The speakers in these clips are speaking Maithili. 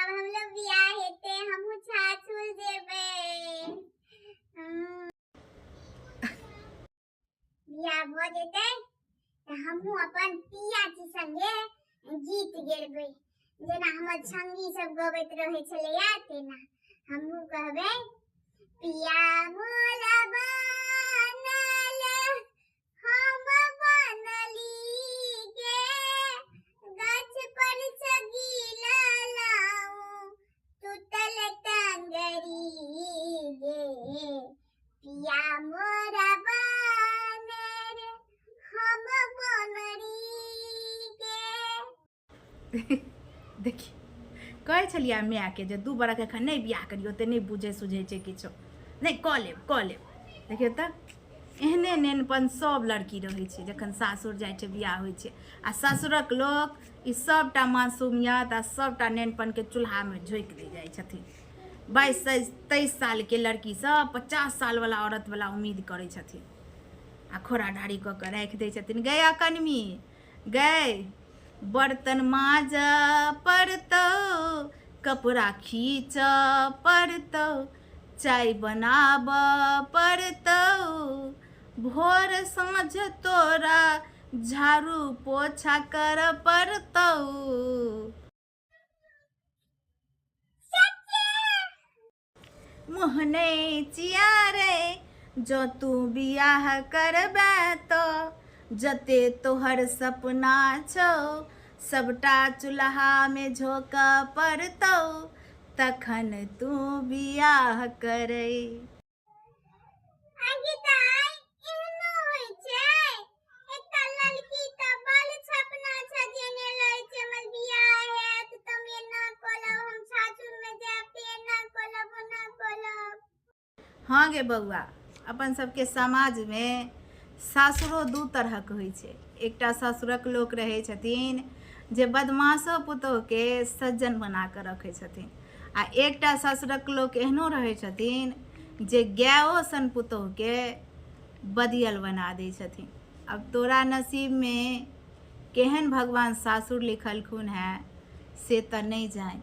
अब हम लोग बियाह हेते हमहु छाछुल जेबे। बियाह भ जेते त हमहु अपन पिया के संगे गीत गेबे, जेना हमर संगी सब गबैत रहे छलैया तेना हमहु कहबे पिया मोला बनल हम बनली गे गाछ पर चगिला लाऊं टूटल टंगरी गे पिया मोरा बनल हम बनली गे। देखी कहे छलिया माय के जे 2 बरख एखन नहीं बियाह करियो ते नहीं बुझे सुझे छे किछो नहीं क लेब देखियो त एहने नेनपन सब लड़की रहे छे जखन सासुर जाय छे बियाह होय छे आ ससुरक लोग ई सबटा मासूमियत आ सबटा नेनपन के चूल्हा में झोंक दे जाय छथिन। 22-23 साल के लड़की सब 50 साल वाला औरत वाला उम्मीद करे छथिन आ खोरा ढारी क के राख दे छथिन। गया कनमी गए बर्तन माज पड़तो कपड़ा खींच पड़तो चाय बनाब पड़तो भोर साँझ तोरा झाड़ू पोछा कर पड़तो। मोहने चियारे जो तू बियाह करबे तो जते तोहर सपना छो सबटा चूल्हा में झोंक पड़तो तखन तू बियाह करे। हाँ गे बउआ अपन सबके समाज में सासुरो 2 तरहक होइ छे। एकटा ससुरक लोक रहे छथिन जे बदमाशो पुतोह के सज्जन बना के रखे छथिन आ एकटा ससुरक लोक एहनो रहे छथिन जे गायो सन पुतोह के बदियल बना दे छथिन। अब तोरा नसीब में केहन भगवान सासुर लिखलखुन है से तो नहीं जाए।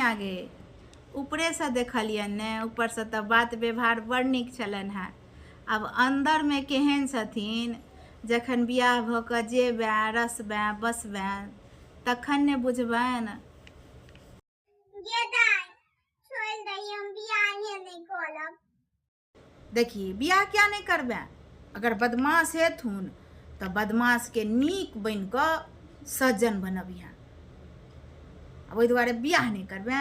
आगे ऊपरे से देखलियन ने ऊपर से तो बात व्यवहार बड़ निक छलन है। अब अंदर में केहन छथिन जखन बियाह भ क जेबे रसबे बसबे तखन ने बुझबैन। देखिए बियाह क्या नहीं करबे, अगर बदमाश हेथुन तो बदमाश के नीक बन क सज्जन बनबिया, ओहि दुआरे बियाह नहीं करबे।